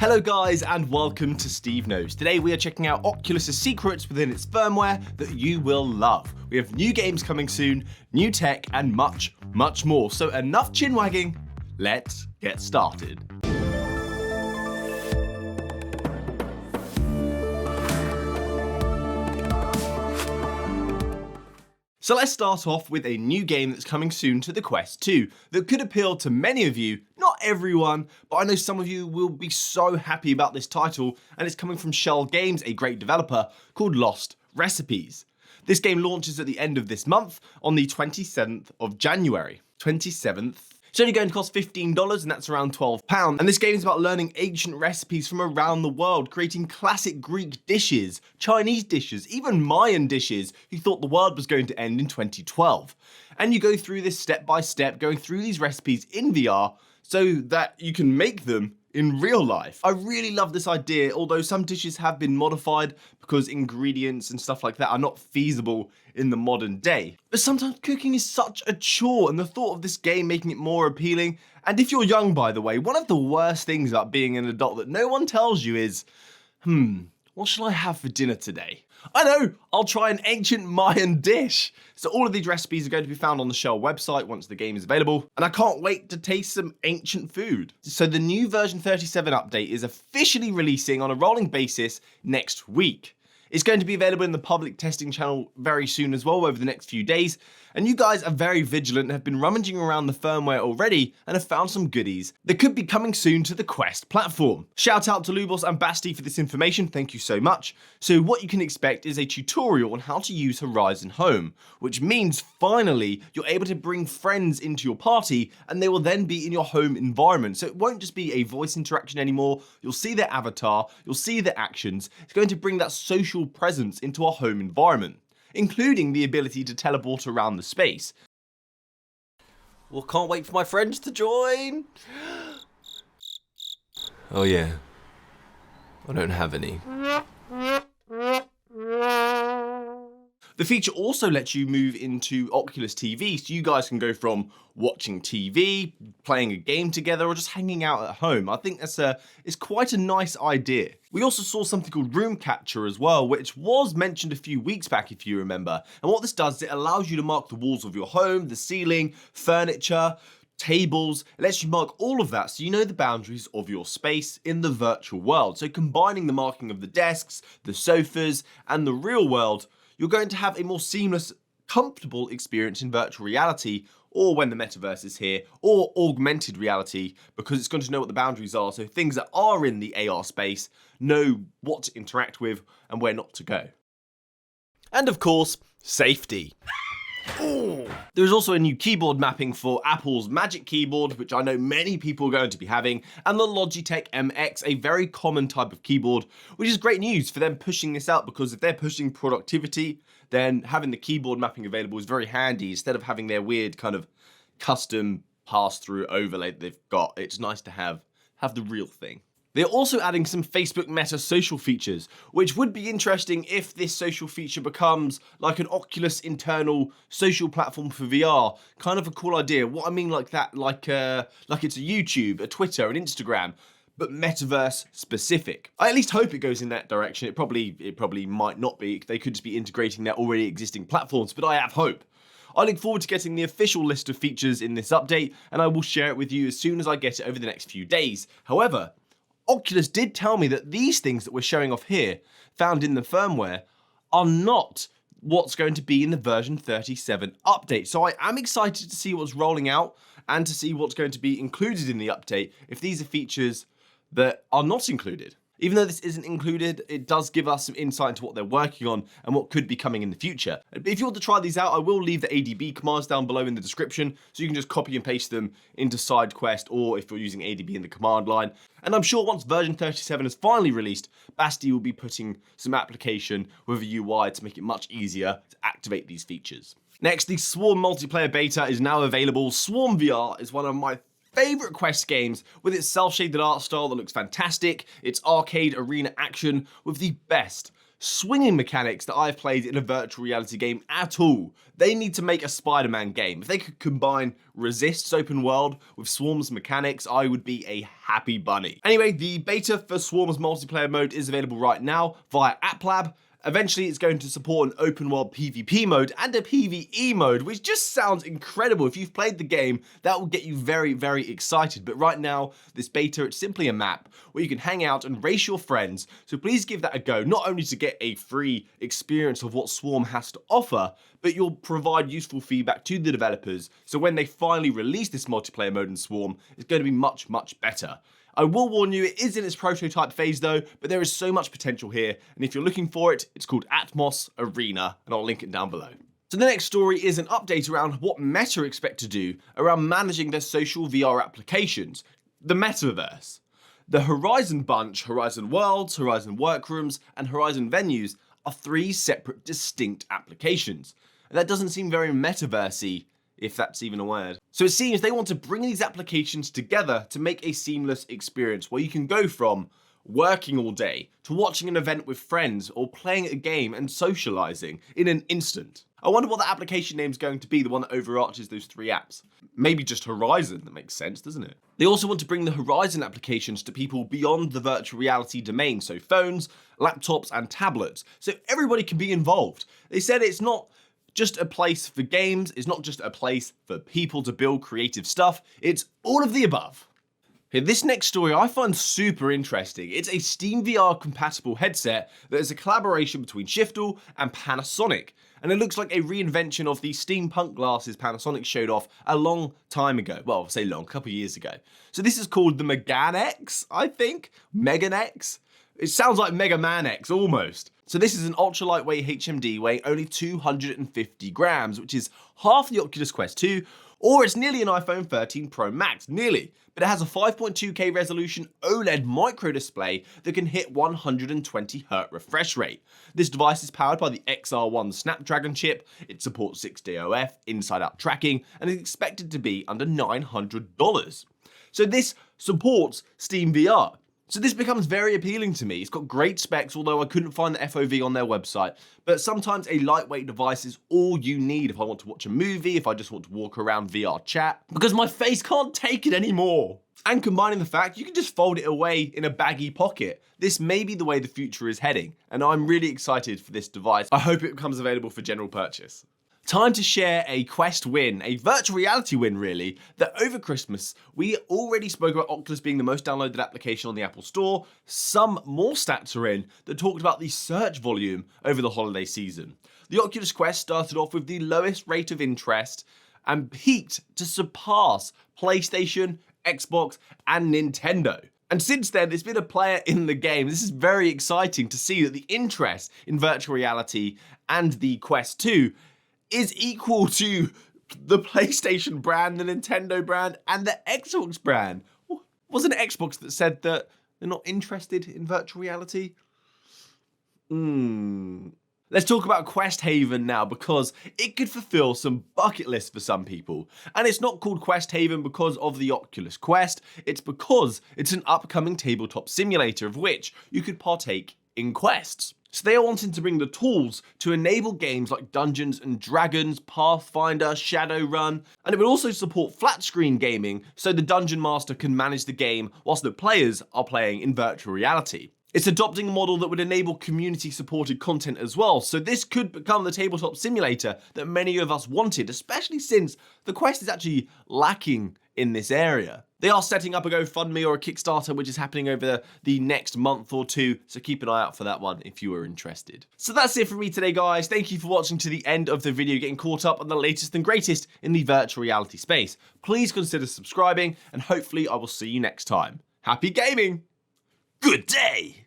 Hello guys and welcome to SteveKnows. Today we are checking out Oculus's secrets within its firmware that you will love. We have new games coming soon, new tech and much more. So enough chin wagging, let's get started. So let's start off with a new game that's coming soon to the Quest 2 that could appeal to many of you, not everyone, but I know some of you will be so happy about this title, and it's coming from Shell Games, a great developer, called Lost Recipes. This game launches at the end of this month on the 27th of January. 27th. It's only going to cost $15 and that's around £12. And this game is about learning ancient recipes from around the world, creating classic Greek dishes, Chinese dishes, even Mayan dishes who thought the world was going to end in 2012. And you go through this step by step, going through these recipes in VR so that you can make them in real life. I really love this idea, although some dishes have been modified because ingredients and stuff like that are not feasible in the modern day. But sometimes cooking is such a chore, and the thought of this game making it more appealing, and if you're young by the way, one of the worst things about being an adult that no one tells you is, what shall I have for dinner today? I know, I'll try an ancient Mayan dish. So all of these recipes are going to be found on the Shell website once the game is available, and I can't wait to taste some ancient food. So the new version 37 update is officially releasing on a rolling basis next week. It's going to be available in the public testing channel very soon as well over the next few days, and you guys are very vigilant and have been rummaging around the firmware already and have found some goodies that could be coming soon to the Quest platform. Shout out to Lubos and Basti for this information, thank you so much. So what you can expect is a tutorial on how to use Horizon Home, which means finally you're able to bring friends into your party and they will then be in your home environment. So it won't just be a voice interaction anymore, you'll see their avatar, you'll see their actions. It's going to bring that social presence into our home environment, including the ability to teleport around the space. Well, can't wait for my friends to join. Oh yeah, I don't have any. The feature also lets you move into Oculus TV, so you guys can go from watching TV, playing a game together, or just hanging out at home. I think it's quite a nice idea. We also saw something called Room Capture as well, which was mentioned a few weeks back if you remember. And what this does is it allows you to mark the walls of your home, the ceiling, furniture, tables. It lets you mark all of that so you know the boundaries of your space in the virtual world. So combining the marking of the desks, the sofas, and the real world, you're going to have a more seamless, comfortable experience in virtual reality, or when the metaverse is here, or augmented reality, because it's going to know what the boundaries are, so things that are in the AR space know what to interact with and where not to go. And of course, safety. There is also a new keyboard mapping for Apple's Magic Keyboard, which I know many people are going to be having, and the Logitech MX, a very common type of keyboard, which is great news for them pushing this out, because if they're pushing productivity, then having the keyboard mapping available is very handy instead of having their weird kind of custom pass-through overlay that they've got. It's nice to have the real thing. They're also adding some Facebook Meta social features, which would be interesting if this social feature becomes like an Oculus internal social platform for VR. Kind of a cool idea. What I mean like that, like it's a YouTube, a Twitter, an Instagram, but metaverse specific. I at least hope it goes in that direction. It probably might not be. They could just be integrating their already existing platforms, but I have hope. I look forward to getting the official list of features in this update, and I will share it with you as soon as I get it over the next few days. However, Oculus did tell me that these things that we're showing off here, found in the firmware, are not what's going to be in the version 37 update. So I am excited to see what's rolling out and to see what's going to be included in the update if these are features that are not included. Even though this isn't included, it does give us some insight into what they're working on and what could be coming in the future. If you want to try these out, I will leave the ADB commands down below in the description, so you can just copy and paste them into SideQuest, or if you're using ADB in the command line. And I'm sure once version 37 is finally released, Basti will be putting some application with a UI to make it much easier to activate these features. Next, the Swarm multiplayer beta is now available. Swarm VR is one of my favorite Quest games, with its cel-shaded art style that looks fantastic, its arcade arena action with the best swinging mechanics that I've played in a virtual reality game at all. They need to make a Spider-Man game. If they could combine Resist's open world with Swarm's mechanics, I would be a happy bunny. Anyway, the beta for Swarm's multiplayer mode is available right now via App Lab. Eventually, it's going to support an open world PvP mode and a PvE mode, which just sounds incredible. If you've played the game, that will get you very, very excited. But right now, this beta, it's simply a map where you can hang out and race your friends. So please give that a go, not only to get a free experience of what Swarm has to offer, but you'll provide useful feedback to the developers. So when they finally release this multiplayer mode in Swarm, it's going to be much, much better. I will warn you, it is in its prototype phase though, but there is so much potential here, and if you're looking for it, it's called Atmos Arena, and I'll link it down below. So the next story is an update around what Meta expect to do around managing their social VR applications, the metaverse. The Horizon bunch, Horizon Worlds, Horizon Workrooms, and Horizon Venues are 3 separate distinct applications, and that doesn't seem very metaversy, if that's even a word. So it seems they want to bring these applications together to make a seamless experience where you can go from working all day to watching an event with friends or playing a game and socializing in an instant. I wonder what the application name is going to be, the one that overarches those 3 apps. Maybe just Horizon, that makes sense, doesn't it? They also want to bring the Horizon applications to people beyond the virtual reality domain, so phones, laptops, and tablets, so everybody can be involved. They said it's not just a place for games, it's not just a place for people to build creative stuff, it's all of the above. Okay, this next story I find super interesting. It's a Steam VR compatible headset that is a collaboration between Shiftle and Panasonic, and it looks like a reinvention of the steampunk glasses Panasonic showed off a long time ago. Well, I'll say long, a couple of years ago. So this is called the Megan X, I think? Megan X? It sounds like Mega Man X almost. So this is an ultra lightweight HMD weighing only 250 grams, which is half the Oculus Quest 2, or it's nearly an iPhone 13 Pro Max, nearly. But it has a 5.2K resolution OLED micro display that can hit 120Hz refresh rate. This device is powered by the XR1 Snapdragon chip, it supports 6-day OF, inside-out tracking, and is expected to be under $900. So this supports Steam VR. So this becomes very appealing to me. It's got great specs, although I couldn't find the FOV on their website. But sometimes a lightweight device is all you need if I want to watch a movie, if I just want to walk around VR chat, because my face can't take it anymore. And combining the fact you can just fold it away in a baggy pocket. This may be the way the future is heading, and I'm really excited for this device. I hope it becomes available for general purchase. Time to share a Quest win, a virtual reality win really, that over Christmas, we already spoke about Oculus being the most downloaded application on the Apple Store. Some more stats are in that talked about the search volume over the holiday season. The Oculus Quest started off with the lowest rate of interest and peaked to surpass PlayStation, Xbox, and Nintendo. And since then, there's been a player in the game. This is very exciting to see that the interest in virtual reality and the Quest 2 is equal to the PlayStation brand, the Nintendo brand, and the Xbox brand. Wasn't it Xbox that said that they're not interested in virtual reality? Let's talk about Quest Haven now, because it could fulfill some bucket lists for some people. And it's not called Quest Haven because of the Oculus Quest, it's because it's an upcoming tabletop simulator of which you could partake in quests. So they are wanting to bring the tools to enable games like Dungeons and Dragons, Pathfinder, Shadowrun, and it will also support flat screen gaming so the Dungeon Master can manage the game whilst the players are playing in virtual reality. It's adopting a model that would enable community-supported content as well, so this could become the tabletop simulator that many of us wanted, especially since the Quest is actually lacking in this area. They are setting up a GoFundMe or a Kickstarter, which is happening over the next month or 2, so keep an eye out for that one if you are interested. So that's it for me today, guys. Thank you for watching to the end of the video, getting caught up on the latest and greatest in the virtual reality space. Please consider subscribing, and hopefully I will see you next time. Happy gaming! Good day!